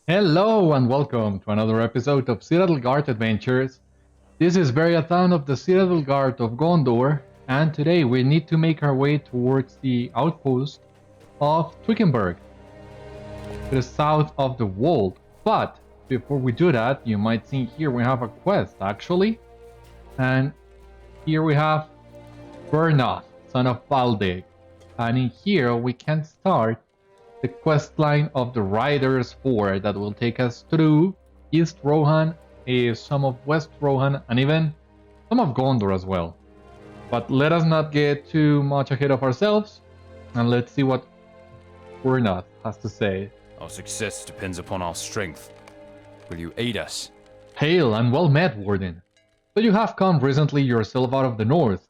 Hello and welcome to another episode of Citadel Guard Adventures. This is Beriathan of the Citadel Guard of Gondor, and today we need to make our way towards the outpost of Twickenburg, to the south of the Wold. But before we do that, you might see here we have a quest actually, and here we have Burnoth, son of Radwig, and in here we can start the quest line of the Riders 4 that will take us through East Rohan, some of West Rohan, and even some of Gondor as well. But let us not get too much ahead of ourselves, and let's see what Burnoth has to say. Our success depends upon our strength. Will you aid us? Hail and well met, Warden. So you have come recently yourself out of the north.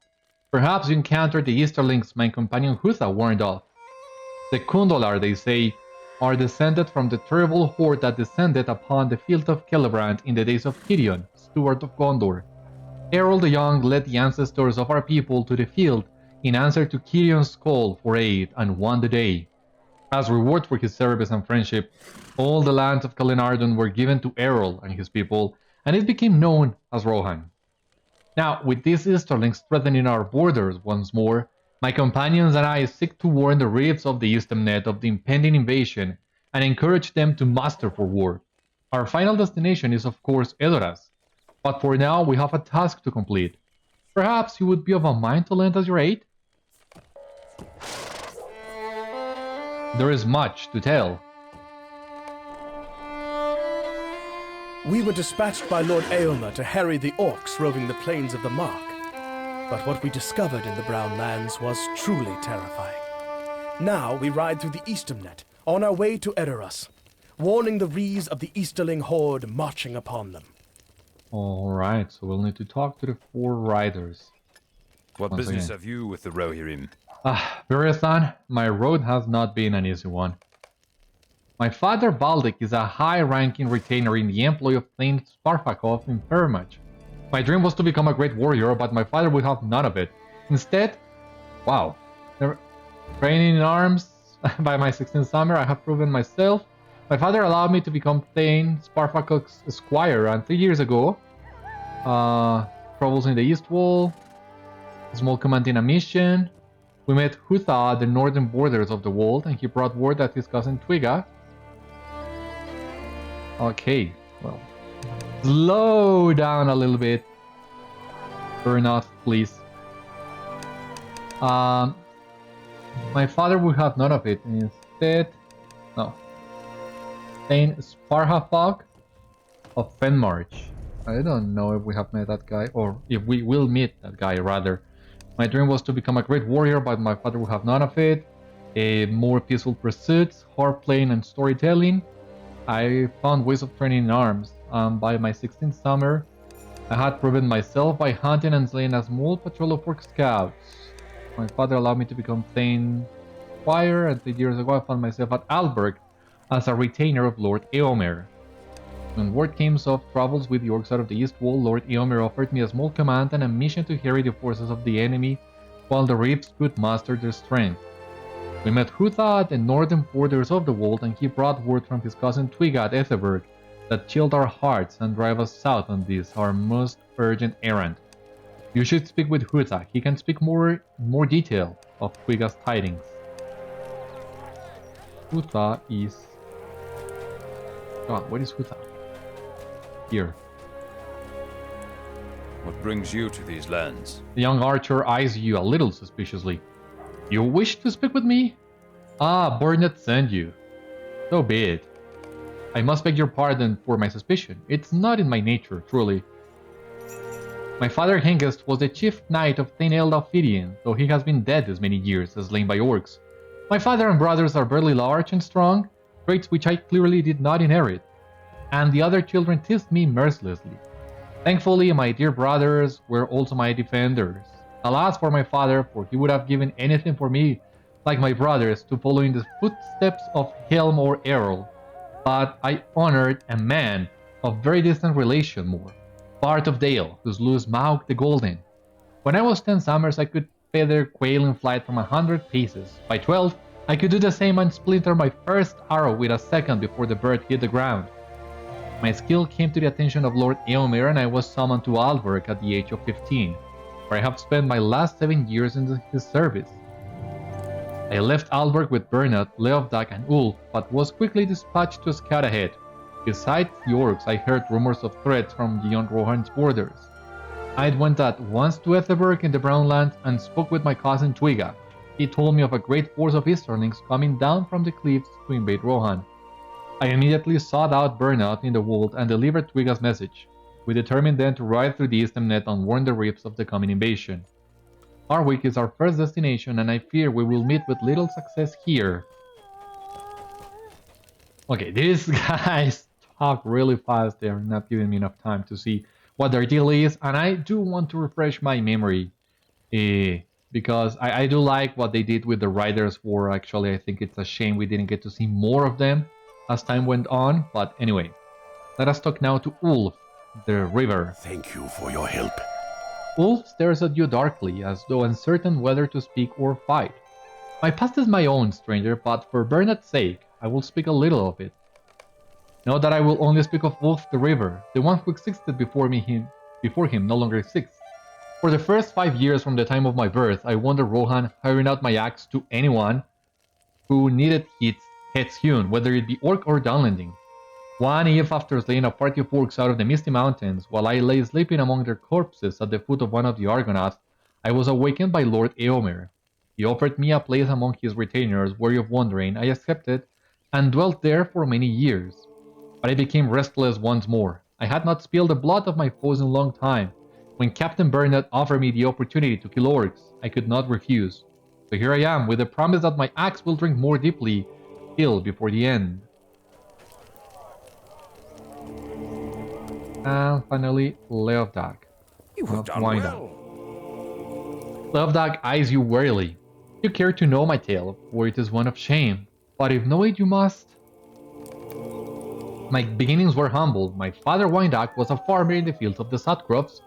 Perhaps you encountered the Easterlings my companion Hutha warned of. The Khundolar, they say, are descended from the terrible horde that descended upon the field of Celebrant in the days of Tirion, steward of Gondor. Eorl the Young led the ancestors of our people to the field in answer to Kirion's call for aid and won the day. As reward for his service and friendship, all the lands of Calenardon were given to Eorl and his people, and it became known as Rohan. Now, with these Easterlings threatening our borders once more, my companions and I seek to warn the Reeves of the Eastemnet of the impending invasion and encourage them to muster for war. Our final destination is of course Edoras, but for now we have a task to complete. Perhaps you would be of a mind to lend us your aid? There is much to tell. We were dispatched by Lord Eomer to harry the orcs roving the plains of the Mark. But what we discovered in the Brown Lands was truly terrifying. Now we ride through the Eastemnet, on our way to Edoras, warning the Reeves of the Easterling horde marching upon them. Alright, so we'll need to talk to the 4 riders. What Once business again. have you with the Rohirrim? Beriathan, my road has not been an easy one. My father Baldic is a high-ranking retainer in the employ of Thane Sparfakov in Fairmatch. My dream was to become a great warrior, but my father would have none of it. Instead, wow, training in arms by my 16th summer, I have proven myself. My father allowed me to become Thane Sparfakov's esquire, and 3 years ago, troubles in the East Wall, a small command in a mission. We met Hutha at the northern borders of the Wold, and he brought word that his cousin Twiga. Okay, well, slow down a little bit. Burnoth, please. My father would have none of it. Instead, no. Thane Sparhafog of Fenmarch. I don't know if we have met that guy, or if we will meet that guy, rather. My dream was to become a great warrior, but my father would have none of it. More peaceful pursuits, harp playing, and storytelling. I found ways of training in arms. By my 16th summer, I had proven myself by hunting and slaying a small patrol of orc scouts. My father allowed me to become Thane Squire, and 3 years ago I found myself at Alberg as a retainer of Lord Eomer. When word came of troubles with the orcs out of the East Wall, Lord Eomer offered me a small command and a mission to harry the forces of the enemy while the Reeves could muster their strength. We met Hutha at the northern borders of the Wold, and he brought word from his cousin Twiga at Ethelberg that chilled our hearts and drive us south on this, our most urgent errand. You should speak with Hutha. He can speak more detail of Twiga's tidings. Hutha is... God, where is Hutha? Here. What brings you to these lands? The young archer eyes you a little suspiciously. You wish to speak with me? Burnoth sent you. So be it. I must beg your pardon for my suspicion. It's not in my nature, truly. My father Hengist was the chief knight of Thane Eldafidian, though he has been dead as many years as slain by orcs. My father and brothers are barely large and strong, traits which I clearly did not inherit, and the other children teased me mercilessly. Thankfully, my dear brothers were also my defenders. Alas for my father, for he would have given anything for me, like my brothers, to follow in the footsteps of Helm or Eorl. But I honored a man of very distant relation more, Bart of Dale, whose loose Maug the Golden. When I was 10 summers, I could feather quail in flight from 100 paces. By 12, I could do the same and splinter my first arrow with a second before the bird hit the ground. My skill came to the attention of Lord Eomer and I was summoned to Aldburg at the age of 15, where I have spent my last 7 years in his service. I left Aldburg with Burnoth, Leofdak and Ulf, but was quickly dispatched to scout ahead. Besides the orcs, I heard rumors of threats from beyond Rohan's borders. I went at once to Ethelberg in the Brownlands and spoke with my cousin Twiga. He told me of a great force of Easterlings coming down from the cliffs to invade Rohan. I immediately sought out Burnoth in the wood and delivered Twiga's message. We determined then to ride through the Eastemnet and warn the Reeves of the coming invasion. Harwick is our first destination and I fear we will meet with little success here. Okay, these guys talk really fast, they're not giving me enough time to see what their deal is, and I do want to refresh my memory. Because I do like what they did with the Riders War. Actually, I think it's a shame we didn't get to see more of them as time went on. But anyway, let us talk now to Ulf, the river. Thank you for your help. Ulf stares at you darkly, as though uncertain whether to speak or fight. My past is my own, stranger, but for Burnoth's sake, I will speak a little of it. Know that I will only speak of Ulf the river, the one who existed before him no longer exists. For the first 5 years from the time of my birth, I wandered Rohan, hiring out my axe to anyone who needed its heads hewn, whether it be orc or downlanding. One eve after slaying a party of orcs out of the Misty Mountains, while I lay sleeping among their corpses at the foot of one of the Argonauts, I was awakened by Lord Eomer. He offered me a place among his retainers, weary of wandering. I accepted, and dwelt there for many years. But I became restless once more. I had not spilled the blood of my foes in a long time. When Captain Burnoth offered me the opportunity to kill orcs, I could not refuse. So here I am, with the promise that my axe will drink more deeply, till before the end. And finally, Leofdak. You have done well. Leofdak eyes you warily. You care to know my tale, for it is one of shame. But if know it you must. My beginnings were humble. My father Windak was a farmer in the fields of the Sudcrops,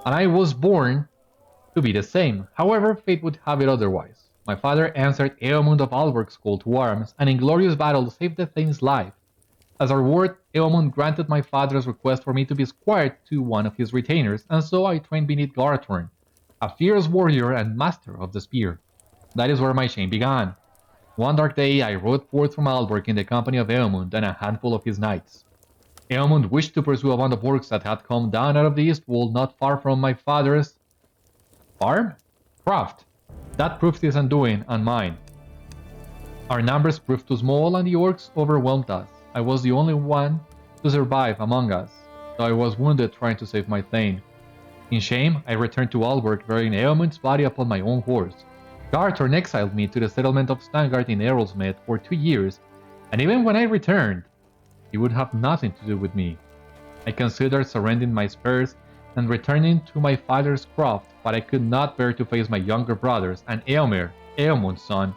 and I was born to be the same. However, fate would have it otherwise. My father answered Eomund of Alberg's call to arms, and in glorious battle saved the Thane's life. As a reward, Eomund granted my father's request for me to be squire to one of his retainers, and so I trained beneath Garthorn, a fierce warrior and master of the spear. That is where my shame began. One dark day, I rode forth from Alberg in the company of Eomund and a handful of his knights. Eomund wished to pursue a band of orcs that had come down out of the east wall not far from my father's farm? Craft. That proved his undoing and mine. Our numbers proved too small and the orcs overwhelmed us. I was the only one to survive among us, though I was wounded trying to save my Thane. In shame, I returned to Alberg bearing Eomund's body upon my own horse. Garthorn exiled me to the settlement of Stangard in Errolsmith for 2 years, and even when I returned, he would have nothing to do with me. I considered surrendering my spurs and returning to my father's croft, but I could not bear to face my younger brothers, and Eomer, Eomund's son,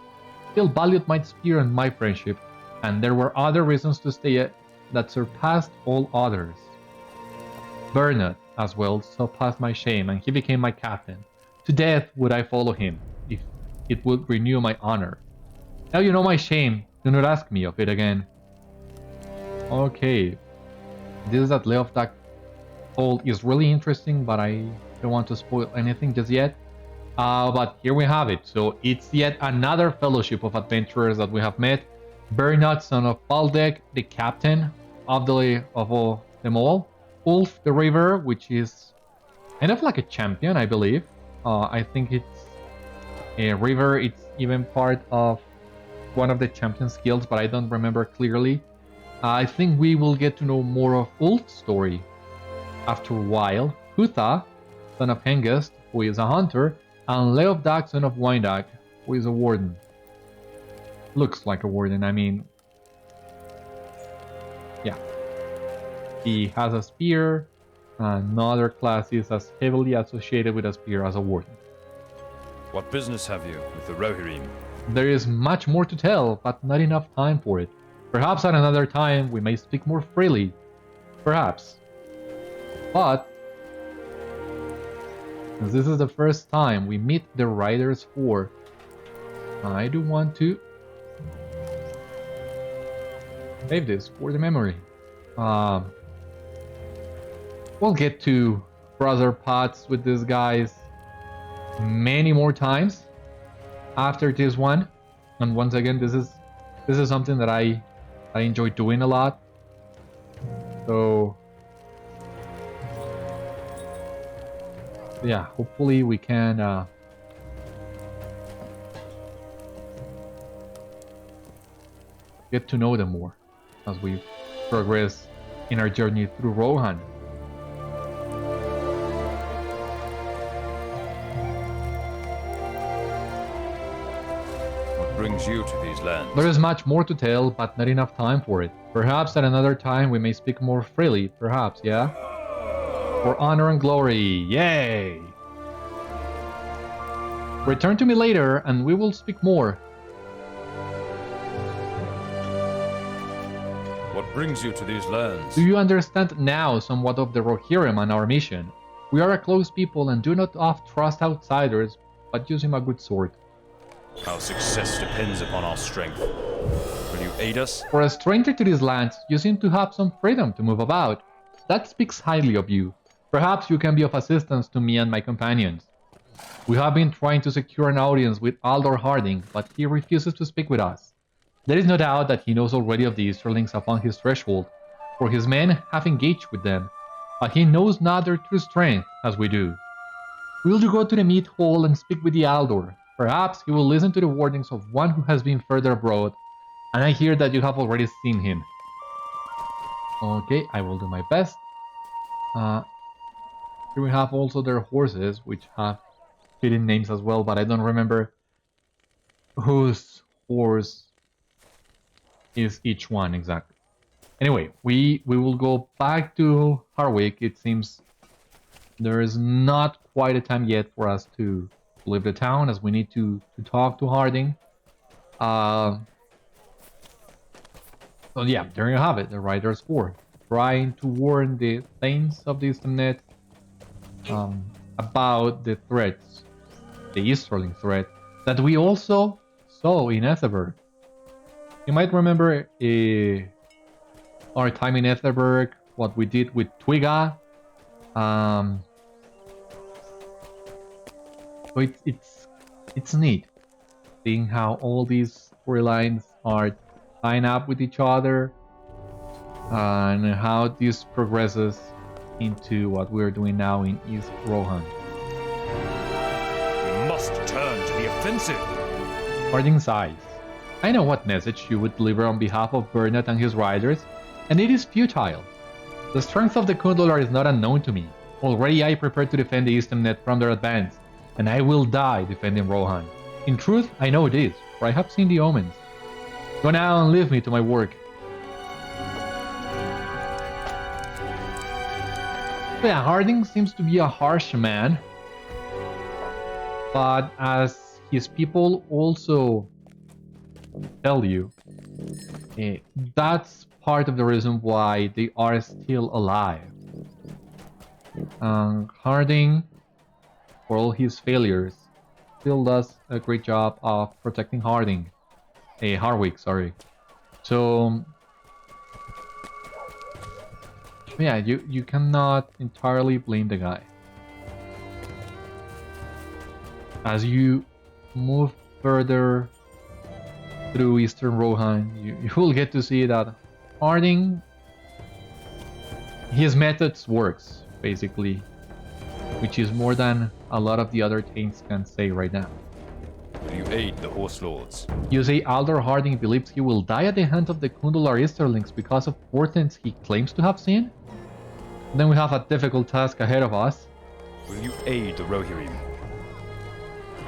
still valued my spear and my friendship, and there were other reasons to stay that surpassed all others. Burnoth, as well, surpassed my shame, and he became my captain. To death would I follow him, if it would renew my honor. Now you know my shame, do not ask me of it again. Okay, this that Leofdak told is really interesting, but I don't want to spoil anything just yet. But here we have it. So it's yet another fellowship of adventurers that we have met. Burnoth, son of Baldek, the captain of all them all. Ulf the River, which is kind of like a champion, I believe. I think it's a river. It's even part of one of the champion's skills, but I don't remember clearly. I think we will get to know more of Ulf's story after a while. Hutha, son of Hengest, who is a hunter, and Leofdak, son of Windak, who is a warden. Looks like a warden, I mean... yeah. He has a spear, and other classes as heavily associated with a spear as a warden. What business have you with the Rohirrim? There is much more to tell, but not enough time for it. Perhaps at another time we may speak more freely. Perhaps. But, since this is the first time we meet the Riders 4, I do want to Save this for the memory. We'll get to brother pots with these guys many more times after this one. And once again, this is something that I enjoy doing a lot. So yeah, hopefully we can get to know them more as we progress in our journey through Rohan. What brings you to these lands? There is much more to tell, but not enough time for it. Perhaps at another time we may speak more freely, perhaps, yeah? For honor and glory, yay! Return to me later and we will speak more. What brings you to these lands? Do you understand now somewhat of the Rohirrim and our mission? We are a close people and do not oft trust outsiders, but use him a good sword. Our success depends upon our strength. Will you aid us? For a stranger to these lands, you seem to have some freedom to move about. That speaks highly of you. Perhaps you can be of assistance to me and my companions. We have been trying to secure an audience with Aldor Harding, but he refuses to speak with us. There is no doubt that he knows already of the Easterlings upon his threshold, for his men have engaged with them, but he knows not their true strength as we do. Will you go to the mead hall and speak with the Aldor? Perhaps he will listen to the warnings of one who has been further abroad, and I hear that you have already seen him. Okay, I will do my best. Here we have also their horses, which have fitting names as well, but I don't remember whose horse is each one exactly. Anyway, we will go back to Harwick. It seems there is not quite a time yet for us to leave the town, as we need to talk to Harding. So yeah, there you have it, the Rider's 4. Trying to warn the Thanes of the Eastemnet about the threats, the Easterling threat, that we also saw in Ethelberg. You might remember our time in Ethelberg, what we did with Twigga. So it's neat seeing how all these storylines are tying up with each other, and how this progresses into what we're doing now in East Rohan. We must turn to the offensive. Harding sighs. I know what message you would deliver on behalf of Burnoth and his riders, and it is futile. The strength of the Khundolar is not unknown to me. Already I prepare to defend the Eastemnet from their advance, and I will die defending Rohan. In truth, I know this, for I have seen the omens. Go now and leave me to my work. So yeah, Harding seems to be a harsh man, but as his people also tell you, that's part of the reason why they are still alive. Harding, for all his failures, still does a great job of protecting Harwick, sorry. So yeah, you cannot entirely blame the guy. As you move further through Eastern Rohan, you will get to see that Harding, his methods works, basically, which is more than a lot of the other Thanes can say right now. Will you aid the Horse Lords? You say Aldor Harding believes he will die at the hands of the Khundolar Easterlings because of portents he claims to have seen? Then we have a difficult task ahead of us. Will you aid the Rohirrim?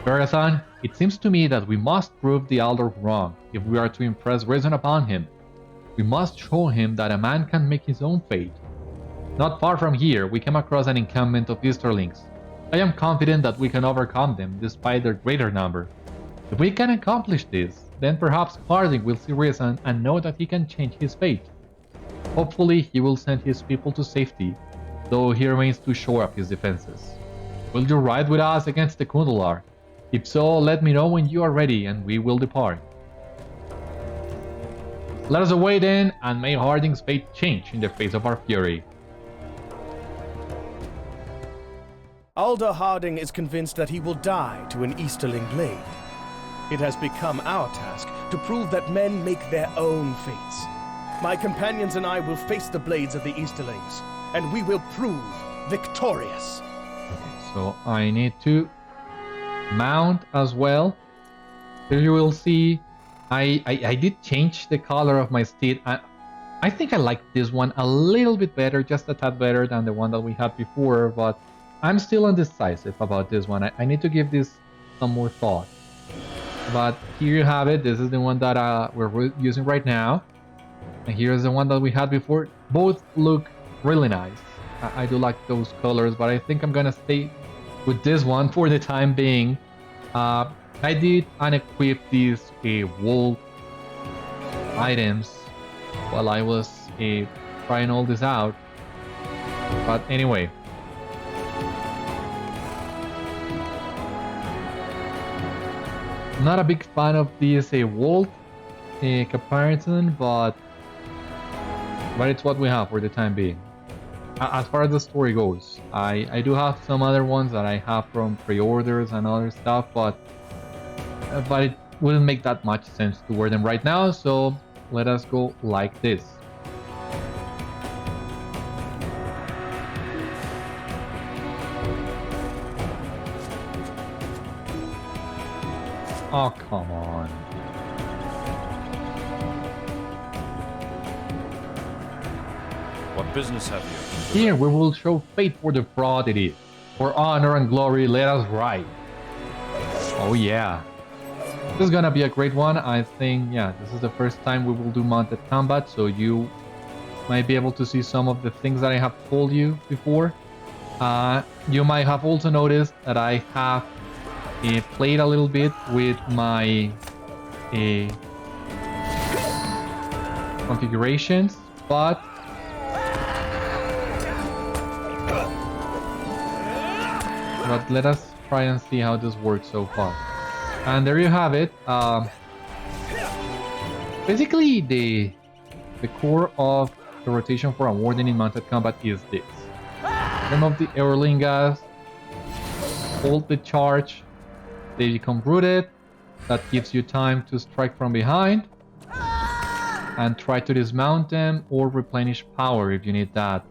Beriathan, it seems to me that we must prove the Aldor wrong if we are to impress reason upon him. We must show him that a man can make his own fate. Not far from here, we came across an encampment of Easterlings. I am confident that we can overcome them despite their greater number. If we can accomplish this, then perhaps Harding will see reason and know that he can change his fate. Hopefully, he will send his people to safety, though he remains to shore up his defenses. Will you ride with us against the Khundolar? If so, let me know when you are ready and we will depart. Let us away then, and may Harding's fate change in the face of our fury. Alder Harding is convinced that he will die to an Easterling blade. It has become our task to prove that men make their own fates. My companions and I will face the blades of the Easterlings, and we will prove victorious. Okay, so I need to mount as well. Here you will see I did change the color of my steed. I think I like this one a little bit better, just a tad better than the one that we had before, but I'm still undecisive about this one. I need to give this some more thought. But here you have it. This is the one that we're using right now. And here's the one that we had before. Both look really nice. I do like those colors, but I think I'm gonna stay with this one for the time being. I did unequip these wool items while I was trying all this out. But anyway. Not a big fan of this wool comparison, but it's what we have for the time being. As far as the story goes, I do have some other ones that I have from pre-orders and other stuff, but it wouldn't make that much sense to wear them right now, so let us go like this. Oh, come on. What business have you? Here we will show fate for the fraud it is. For honor and glory, let us ride. Oh yeah. This is gonna be a great one. I think, yeah, this is the first time we will do mounted combat, so you might be able to see some of the things that I have told you before. You might have also noticed that I have played a little bit with my configurations, but let us try and see how this works so far. And there you have it. Basically, the core of the rotation for a Warden in mounted combat is this: remove the Eorlingas, hold the charge, they become rooted. That gives you time to strike from behind and try to dismount them or replenish power if you need that.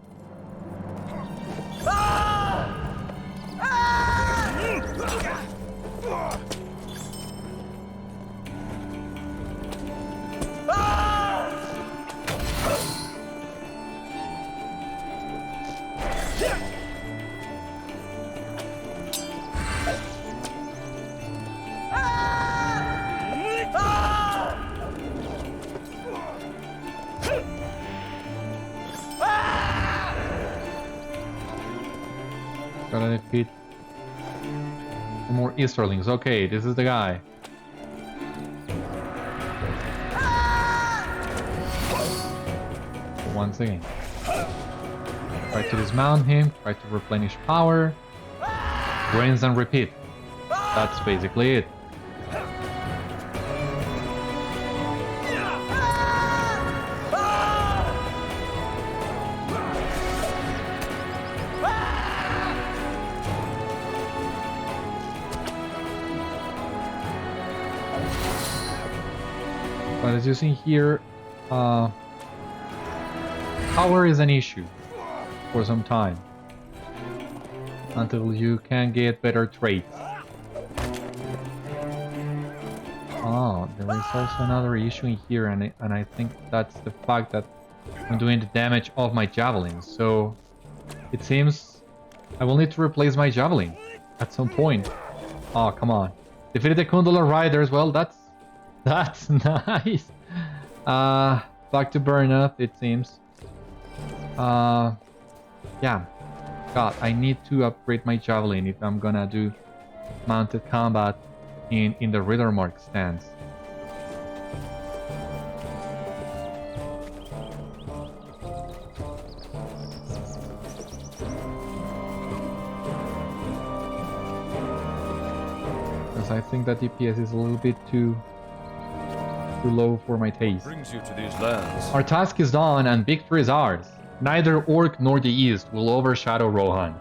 Gotta defeat some more Easterlings. Okay, this is the guy. Once again. Try to dismount him, try to replenish power. Rinse and repeat. That's basically it. But as you see here, power is an issue for some time until you can get better traits. Oh, there is also another issue in here, and I think that's the fact that I'm doing the damage of my javelin. So it seems I will need to replace my javelin at some point. Oh, come on. Defeated the Khundolar riders. Well, that's nice. Back to Burnoth, it seems. Yeah. God, I need to upgrade my javelin if I'm gonna do mounted combat in the Rittermark stance. Because I think that DPS is a little bit too Too low for my taste. Brings you to these lands. Our task is done and victory is ours. Neither Orc nor the East will overshadow Rohan.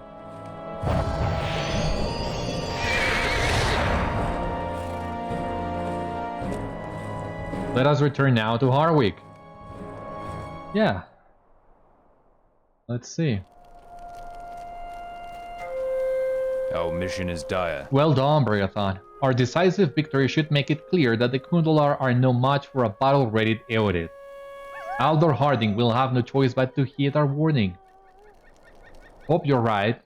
Let us return now to Harwick. Yeah. Let's see. Our mission is dire. Well done, Beriathan. Our decisive victory should make it clear that the Khundolar are no match for a battle-ready Eorit. Aldor Harding will have no choice but to heed our warning. Hope you're right.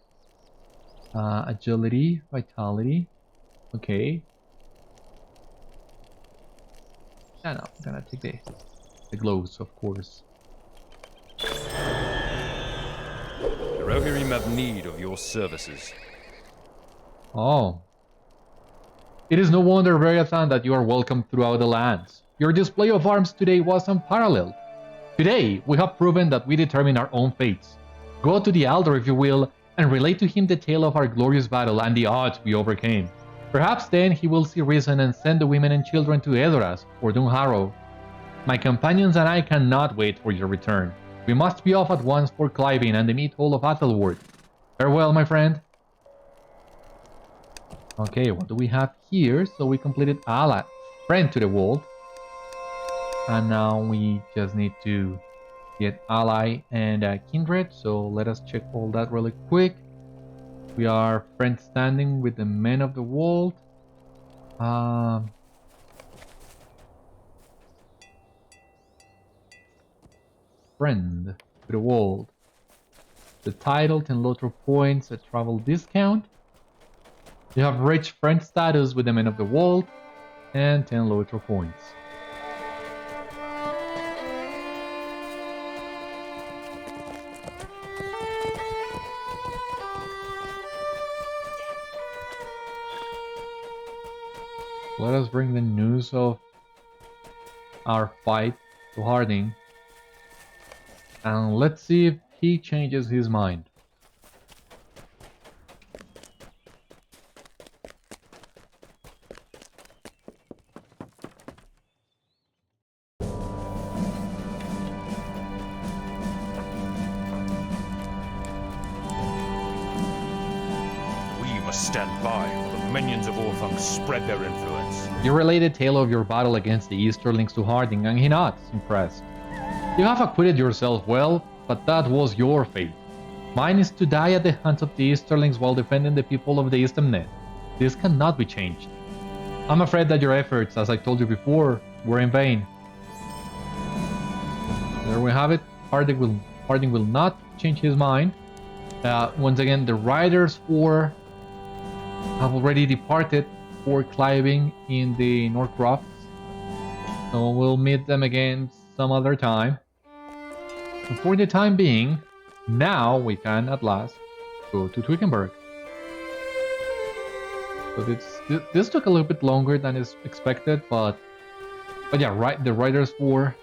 Agility, vitality. Okay. No, I'm gonna take the gloves, of course. The Rohirrim have need of your services. Oh. It is no wonder, Beriathan, that you are welcome throughout the lands. Your display of arms today was unparalleled. Today, we have proven that we determine our own fates. Go to the Aldor, if you will, and relate to him the tale of our glorious battle and the odds we overcame. Perhaps then he will see reason and send the women and children to Edoras or Dunharrow. My companions and I cannot wait for your return. We must be off at once for Cliving and the meat hall of Athelward. Farewell, my friend. Okay, what do we have here? So we completed ally, friend to the world. And now we just need to get ally and kindred. So let us check all that really quick. We are friend standing with the men of the world. Friend to the world. The title, 10 LOTRO points, a travel discount. You have rich friend status with the men of the world, and 10 LOTRO points. Let us bring the news of our fight to Harding. And let's see if he changes his mind. We must stand by while the minions of Orthanc spread their influence. You related tale of your battle against the Easterlings to Harding, and he nods, impressed. You have acquitted yourself well, but that was your fate. Mine is to die at the hands of the Easterlings while defending the people of the Eastemnet. This cannot be changed. I'm afraid that your efforts, as I told you before, were in vain. There we have it. Harding will not change his mind. Once again, the riders for have already departed for Cliving in the Norcrofts. So we'll meet them again some other time. And for the time being, now we can at last go to Twickenburg. So this took a little bit longer than is expected, but yeah, right. The Riders War.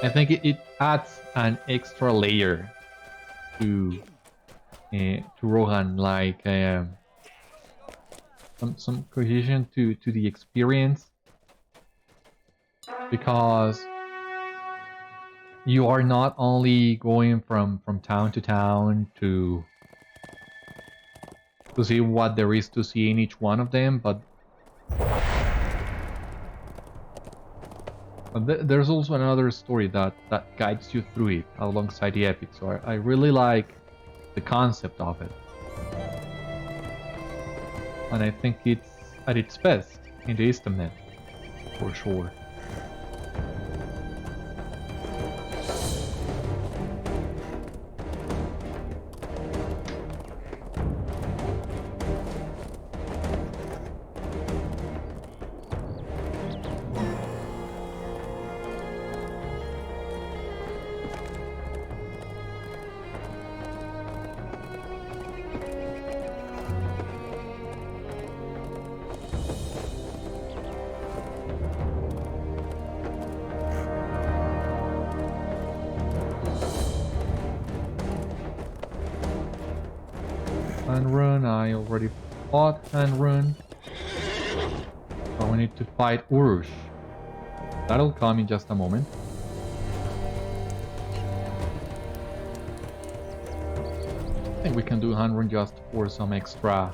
I think it adds an extra layer to Rohan, like some cohesion to the experience, because you are not only going from town to town to see what there is to see in each one of them, but there's also another story that guides you through it alongside the epic. So I really like the concept of it, and I think it's at its best in the Eastemnet, for sure. Hand run, I already fought hand run. So we We need to fight Urush. That'll come in just a moment. I think we can do 100 just for some extra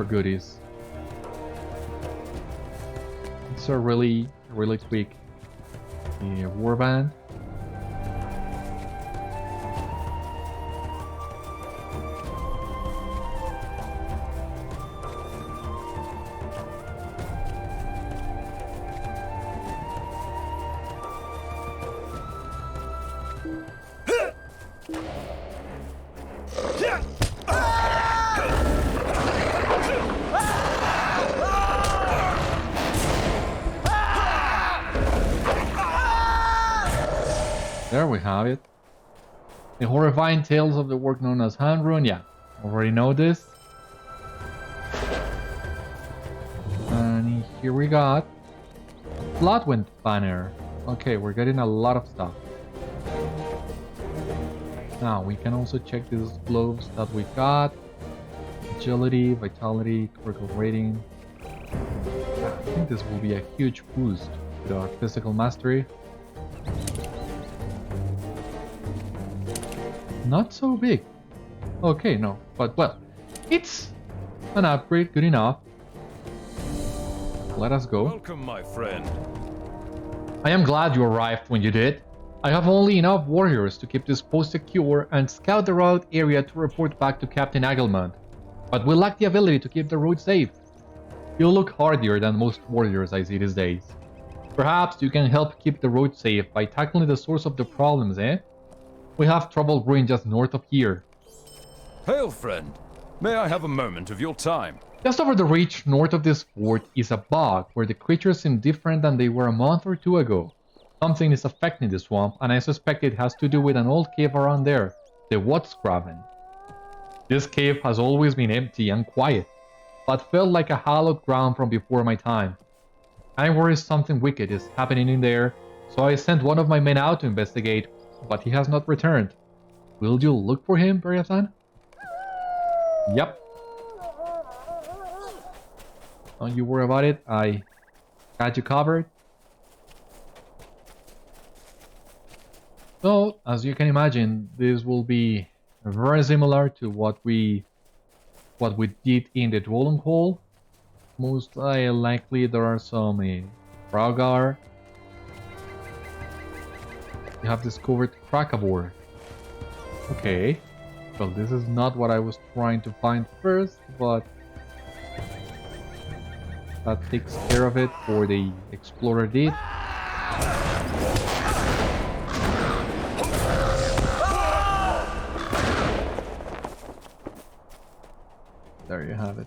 goodies. It's a really quick warband. There we have it. The horrifying tales of the work known as hand rune. Yeah, already know this. And here we got Floodwend banner. Okay, we're getting a lot of stuff. Now we can also check these gloves that we got. Agility, vitality, critical rating. I think this will be a huge boost to our physical mastery. Not so big. Okay, no, but well, it's an upgrade, good enough. Let us go. Welcome, my friend. I am glad you arrived when you did. I have only enough warriors to keep this post secure and scout the route area to report back to Captain Agelmund, but we lack the ability to keep the road safe. You look hardier than most warriors I see these days. Perhaps you can help keep the road safe by tackling the source of the problems, eh? We have trouble brewing just north of here. Hail, friend. May I have a moment of your time? Just over the reach north of this fort is a bog where the creatures seem different than they were a month or two ago. Something is affecting the swamp, and I suspect it has to do with an old cave around there, the Wódscrafen. This cave has always been empty and quiet, but felt like a hallowed ground from before my time. I worry something wicked is happening in there, so I sent one of my men out to investigate, but he has not returned. Will you look for him, Beriathan? Yep. Don't you worry about it, I got you covered. So, as you can imagine, this will be very similar to what we did in the Dwelling Hall. Most likely there are some draugar. You have discovered Krakavor. Okay. Well, this is not what I was trying to find first, but that takes care of it for the explorer did. There you have it.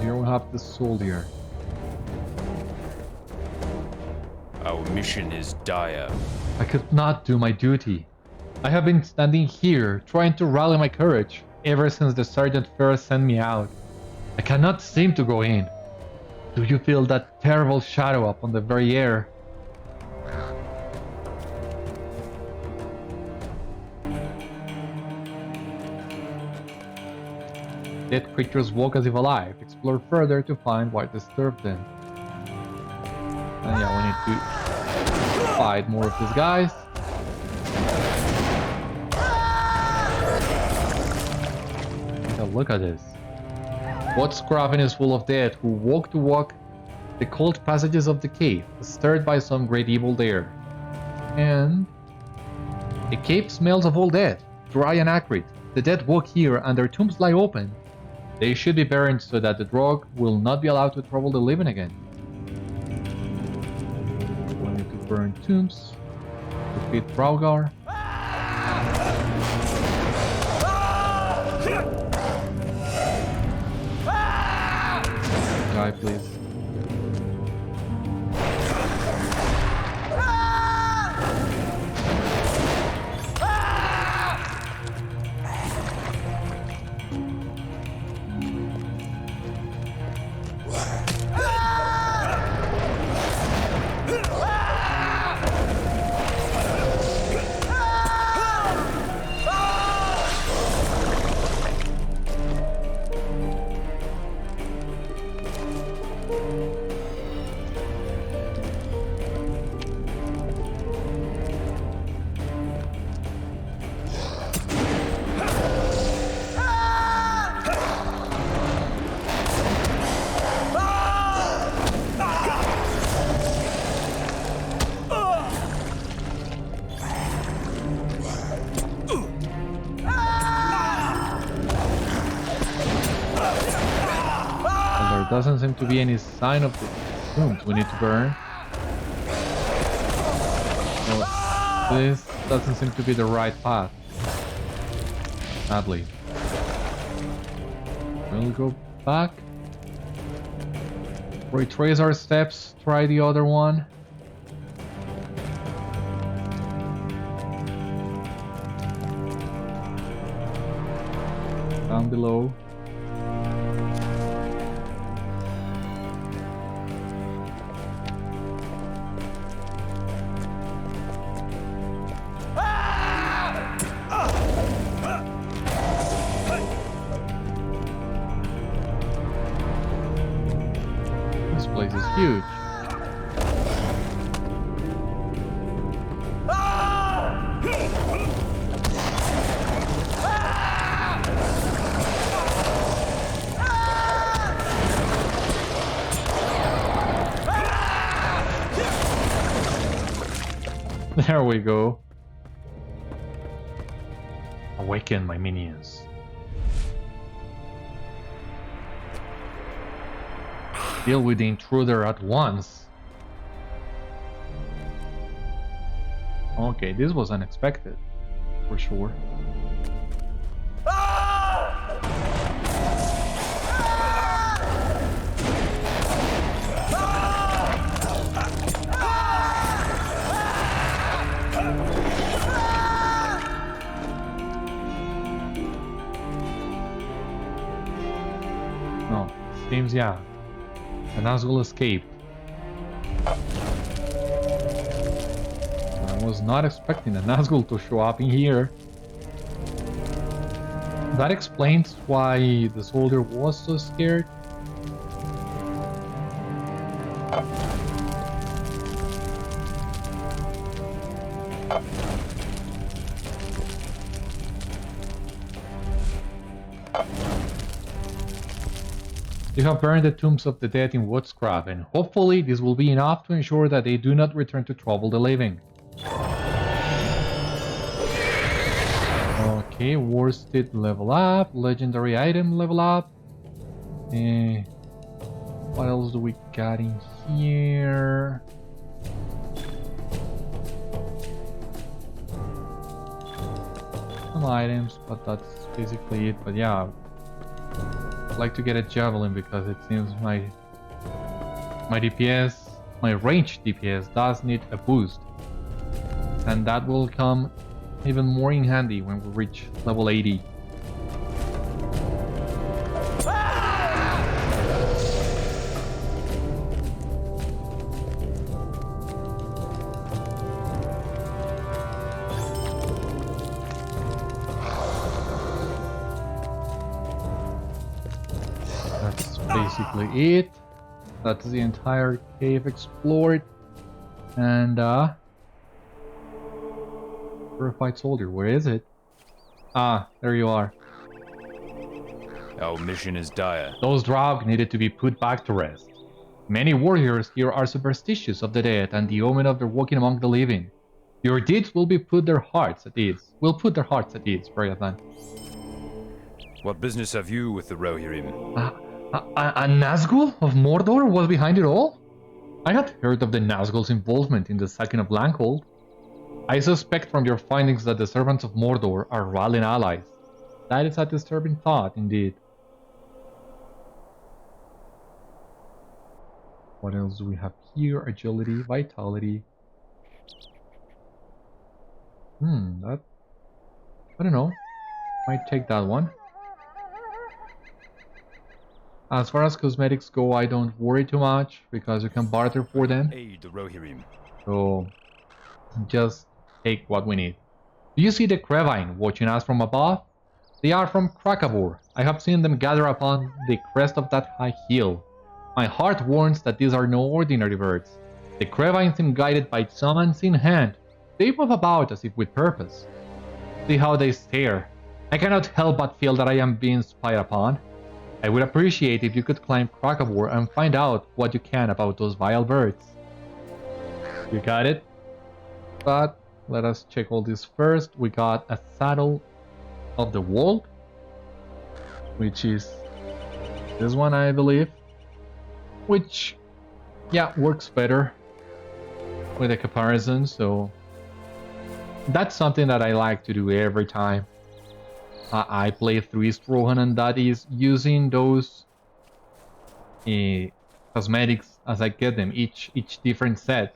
Here we have the soldier. Our mission is dire. I could not do my duty. I have been standing here, trying to rally my courage, ever since the Sergeant first sent me out. I cannot seem to go in. Do you feel that terrible shadow up on the very air? Dead creatures walk as if alive. Explore further to find what disturbed them. And yeah, we need to fight more of these guys. Look at this. Wódscrafen is full of dead who walk the cold passages of the cave, stirred by some great evil there. And the cave smells of all dead, dry and acrid. The dead walk here and their tombs lie open. They should be burned so that the drog will not be allowed to trouble the living again. We need to burn tombs, defeat draugar. Die, please. There doesn't seem to be any sign of the tombs we need to burn. Well, this doesn't seem to be the right path. Sadly. We'll go back. Retrace our steps, try the other one. Down below. This place is huge. There we go. Awaken my minions. Deal with the intruder at once. Okay, this was unexpected, for sure. No, seems yeah. The Nazgûl escaped. I was not expecting a Nazgûl to show up in here. That explains why the soldier was so scared. You have burned the tombs of the dead in Wódscrafen. Hopefully this will be enough to ensure that they do not return to trouble the living. Okay, worsted level up, legendary item level up. What else do we got in here? Some items, but that's basically it. But yeah, I'd like to get a javelin because it seems my DPS, my range DPS does need a boost, and that will come even more in handy when we reach level 80. Basically it. That's the entire cave explored. And purified soldier, where is it? Ah, there you are. Our mission is dire. Those draugar needed to be put back to rest. Many warriors here are superstitious of the dead and the omen of their walking among the living. Your deeds will put their hearts at ease. Beriathan. What business have you with the Rohirrim? A Nazgûl of Mordor was behind it all? I had heard of the Nazgûl's involvement in the sacking of Langhold. I suspect from your findings that the servants of Mordor are valiant allies. That is a disturbing thought, indeed. What else do we have here? Agility, vitality. That... I don't know. Might take that one. As far as cosmetics go, I don't worry too much, because you can barter for them. Aid the Rohirrim. So, just take what we need. Do you see the Cliving watching us from above? They are from Krakabur. I have seen them gather upon the crest of that high hill. My heart warns that these are no ordinary birds. The Cliving seem guided by some unseen hand. They move about as if with purpose. See how they stare. I cannot help but feel that I am being spied upon. I would appreciate if you could climb Krakabur and find out what you can about those vile birds. You got it? But let us check all this first. We got a saddle of the world, which is this one, I believe. which, yeah, works better with a comparison, so that's something that I like to do every time I play through East Rohan, and that is using those cosmetics as I get them, each different set.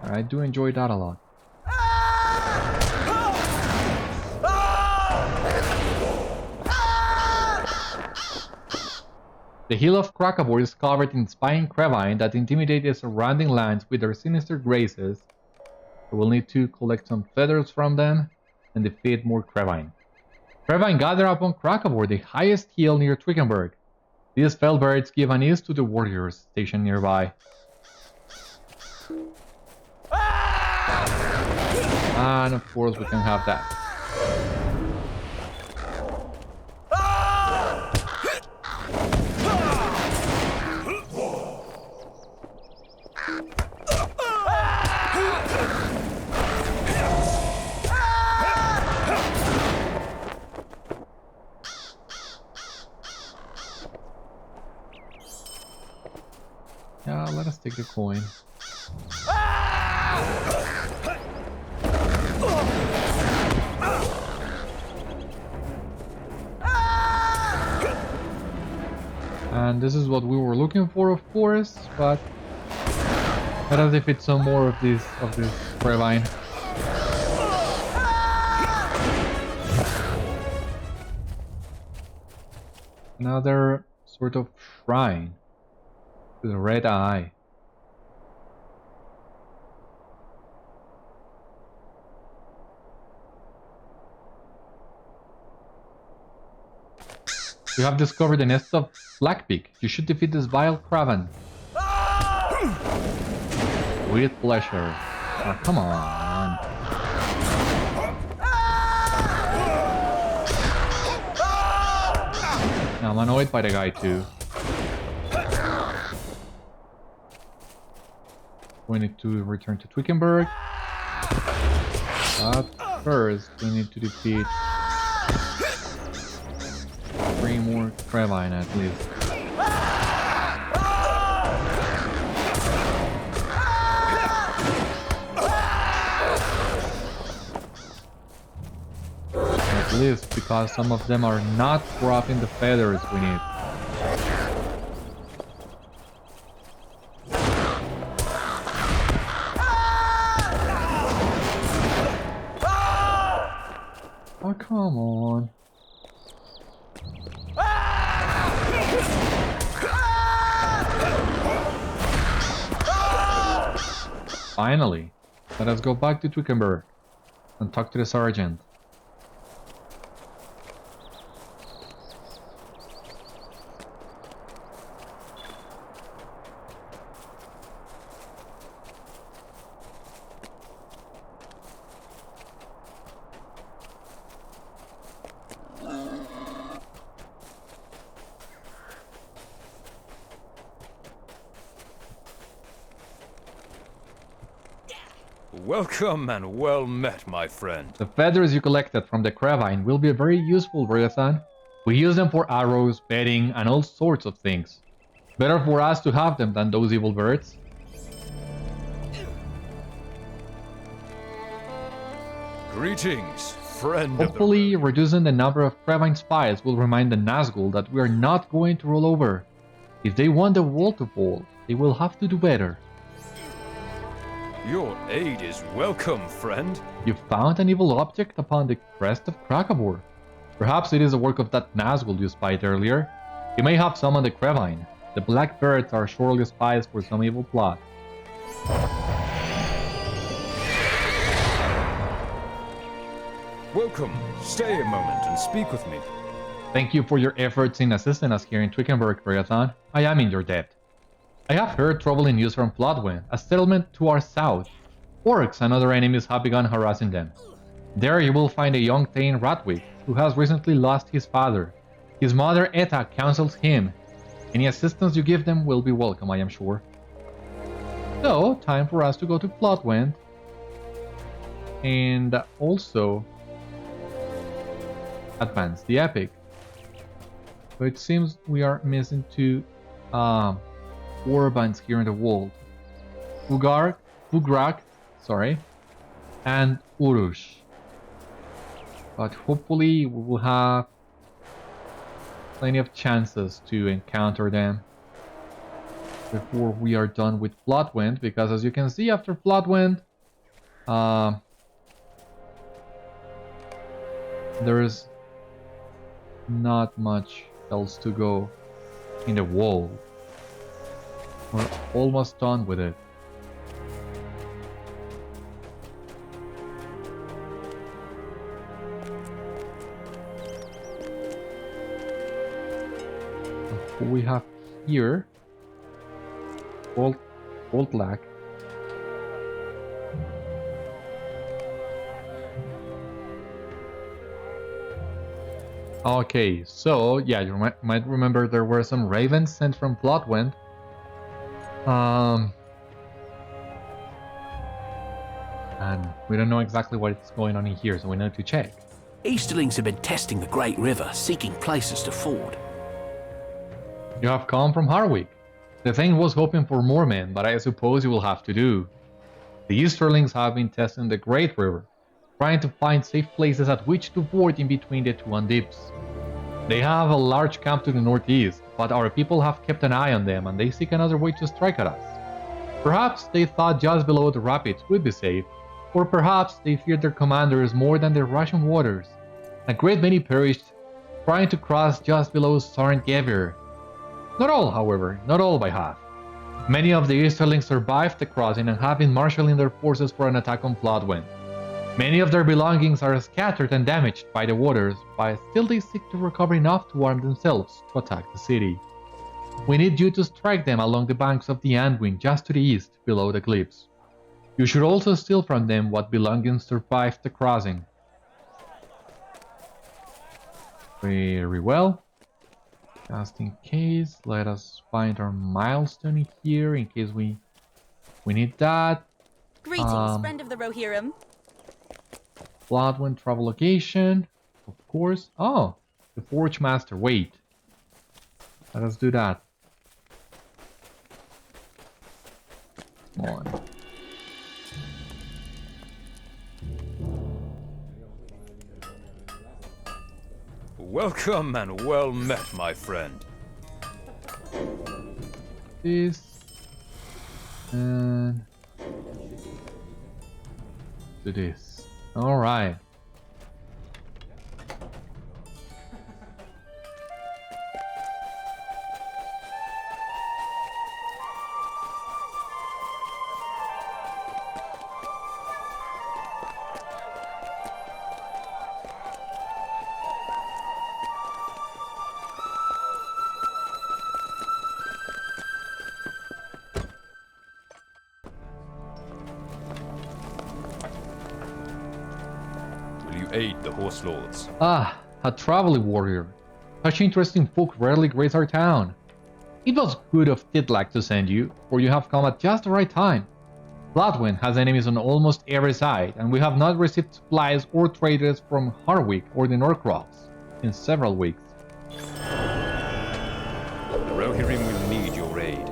I do enjoy that a lot. The hill of Krakabor is covered in spine Crevine that intimidate the surrounding lands with their sinister graces. We will need to collect some feathers from them and defeat more Crevine. Crevine gather upon Krakabor, the highest hill near Twickenburg. These fell birds give an ease to the warriors stationed nearby. And of course we can have that. Yeah, let us take the coin. And this is what we were looking for, of course, but let us defeat some more of this Crevine. Another sort of shrine to the red eye. You have discovered the nest of Blackbeak. You should defeat this vile craven. With pleasure. Oh, come on. I'm annoyed by the guy too. We need to return to Twickenburg. But first, we need to defeat 3 more Crevine at least. At least because some of them are not dropping the feathers we need. Oh, come on. Finally, let us go back to Twickenburg and talk to the sergeant. Welcome and well met, my friend. The feathers you collected from the Crevine will be very useful, Beriathan. We use them for arrows, bedding, and all sorts of things. Better for us to have them than those evil birds. Greetings, friend. Hopefully, reducing the number of Crevine spies will remind the Nazgûl that we are not going to roll over. If they want the wall to fall, they will have to do better. Your aid is welcome, friend. You found an evil object upon the crest of Krakabor. Perhaps it is the work of that Nazgûl you spied earlier. He may have summoned the Crevine. The black birds are surely spies for some evil plot. Welcome. Stay a moment and speak with me. Thank you for your efforts in assisting us here in Twickenburg, Beriathan. I am in your debt. I have heard troubling news from Floodwend, a settlement to our south. Orcs and other enemies have begun harassing them. There you will find a young Thane Radwig, who has recently lost his father. His mother Etta counsels him. Any assistance you give them will be welcome, I am sure. So, time for us to go to Floodwend. And also advance the epic. So it seems we are missing two warbands here in the world. Fugrak, sorry, and Urush. But hopefully we will have plenty of chances to encounter them before we are done with Floodwend, because as you can see after Floodwend, there's not much else to go in the world. We're almost done with it. What we have here, Goldlac. Okay, so yeah, you might remember there were some ravens sent from Floodwend. And we don't know exactly what's going on in here, so we need to check. Easterlings have been testing the Great River, seeking places to ford. You have come from Harwick. The Thane was hoping for more men, but I suppose you will have to do. The Easterlings have been testing the Great River, trying to find safe places at which to ford in between the two undips. They have a large camp to the northeast, but our people have kept an eye on them and they seek another way to strike at us. Perhaps they thought just below the rapids would be safe, or perhaps they feared their commanders more than the Russian waters. A great many perished trying to cross just below Sarn Gebir. Not all, however, not all by half. Many of the Easterlings survived the crossing and have been marshalling their forces for an attack on Floodwend. Many of their belongings are scattered and damaged by the waters, but still they seek to recover enough to arm themselves to attack the city. We need you to strike them along the banks of the Anduin just to the east, below the cliffs. You should also steal from them what belongings survived the crossing. Very well. Just in case, let us find our milestone here in case we need that. Greetings, friend of the Rohirrim. Floodwend travel location, of course. Oh, the Forge Master. Wait, let us do that. Come on. Welcome and well met, my friend. This and do this. All right. Aid the horse lords. Ah, a traveling warrior. Such interesting folk rarely grace our town. It was good of Tidlac to send you, for you have come at just the right time. Floodwend has enemies on almost every side, and we have not received supplies or traders from Harwick or the Norcrofts in several weeks. The Rohirrim will need your aid.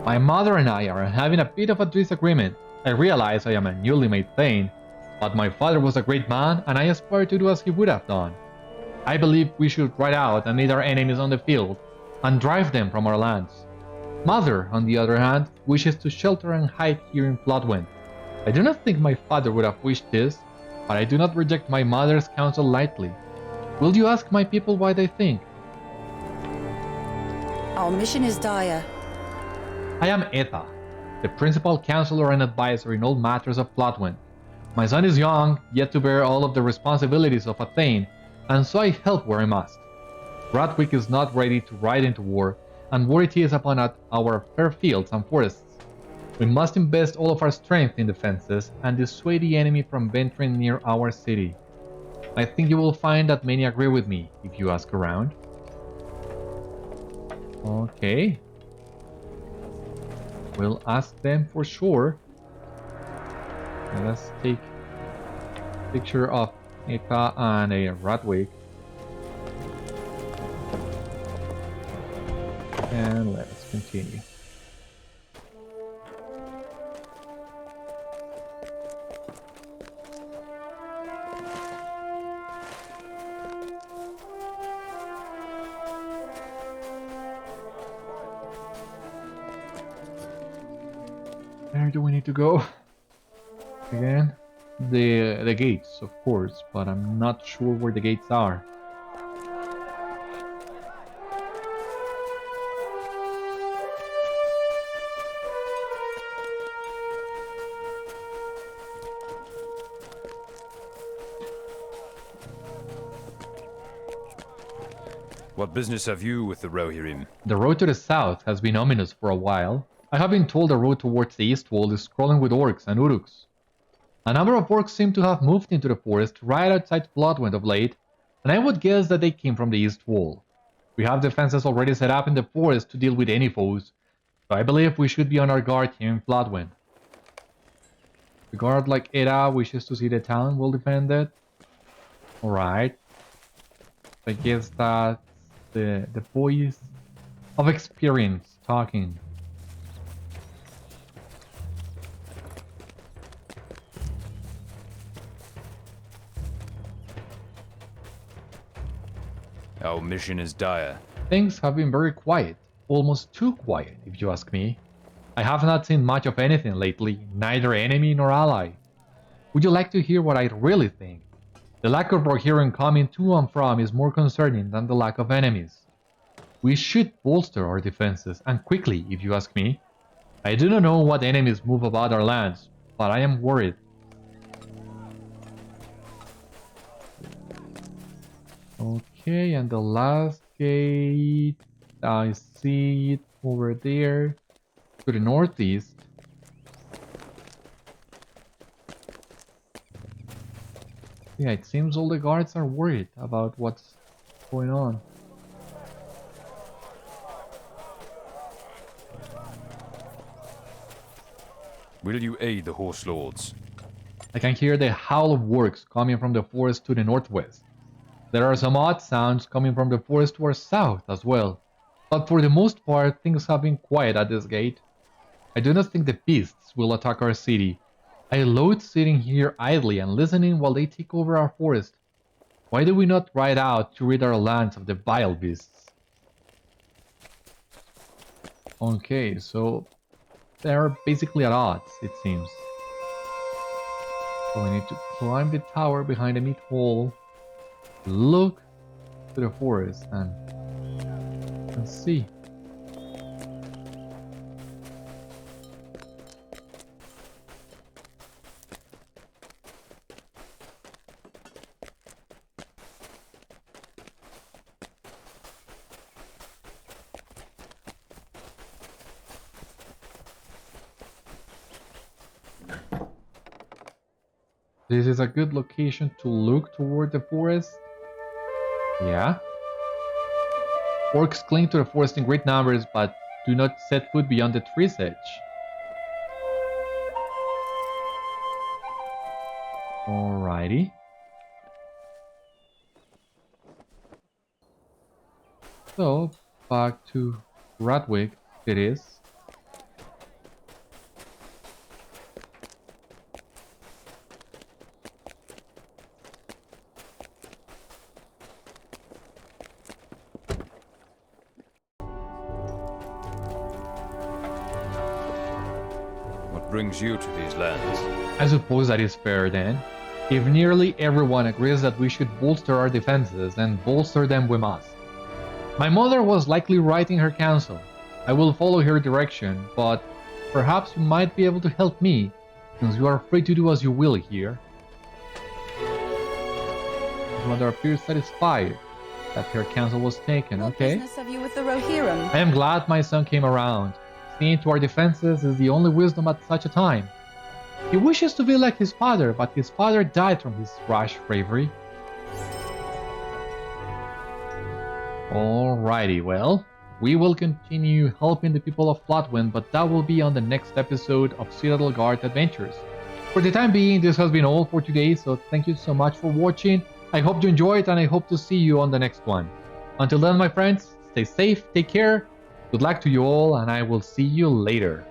My mother and I are having a bit of a disagreement. I realize I am a newly made Thane, but my father was a great man, and I aspire to do as he would have done. I believe we should ride out and meet our enemies on the field, and drive them from our lands. Mother, on the other hand, wishes to shelter and hide here in Floodwend. I do not think my father would have wished this, but I do not reject my mother's counsel lightly. Will you ask my people what they think? Our mission is dire. I am Etta, the principal counselor and advisor in all matters of Floodwend. My son is young, yet to bear all of the responsibilities of a Thane, and so I help where I must. Radwig is not ready to ride into war, and war it is upon our fair fields and forests. We must invest all of our strength in defenses and dissuade the enemy from venturing near our city. I think you will find that many agree with me if you ask around. Okay. We'll ask them for sure. Let's take a picture of Etta and a Radwig. And let us continue. Where do we need to go? Again? The gates, of course, but I'm not sure where the gates are. What business have you with the Rohirrim? The road to the south has been ominous for a while. I have been told the road towards the east wall is crawling with orcs and uruks. A number of orcs seem to have moved into the forest right outside Floodwend of late, and I would guess that they came from the east wall. We have defenses already set up in the forest to deal with any foes, so I believe we should be on our guard here in Floodwend. The guard like Etta wishes to see the town well defended. Alright. I guess that's the voice of experience talking. Our mission is dire. Things have been very quiet, almost too quiet if you ask me. I have not seen much of anything lately, neither enemy nor ally. Would you like to hear what I really think? The lack of Rohirrim coming to and from is more concerning than the lack of enemies. We should bolster our defenses, and quickly if you ask me. I do not know what enemies move about our lands, but I am worried. Okay, and the last gate, I see it over there, to the northeast. Yeah, it seems all the guards are worried about what's going on. Will you aid the horse lords? I can hear the howl of orcs coming from the forest to the northwest. There are some odd sounds coming from the forest to our south as well, but for the most part things have been quiet at this gate. I do not think the beasts will attack our city. I loathe sitting here idly and listening while they take over our forest. Why do we not ride out to rid our lands of the vile beasts? Okay, so they are basically at odds, it seems. So we need to climb the tower behind the meat hall, look to the forest and see. This is a good location to look toward the forest. Yeah. Orcs cling to the forest in great numbers, but do not set foot beyond the tree's edge. Alrighty. So, back to Radwig it is. Brings you to these lands? I suppose that is fair then. If nearly everyone agrees that we should bolster our defenses, and bolster them we must. My mother was likely right in her counsel. I will follow her direction, but perhaps you might be able to help me, since you are free to do as you will here. My mother appears satisfied that her counsel was taken, okay? What business have you with the Rohirrim? I am glad my son came around. Seeing to our defenses is the only wisdom at such a time. He wishes to be like his father, but his father died from his rash bravery. Alrighty, well, we will continue helping the people of Floodwend, but that will be on the next episode of Citadel Guard Adventures. For the time being, this has been all for today, so thank you so much for watching. I hope you enjoyed, and I hope to see you on the next one. Until then, my friends, stay safe, take care, Good luck to you all, and I will see you later.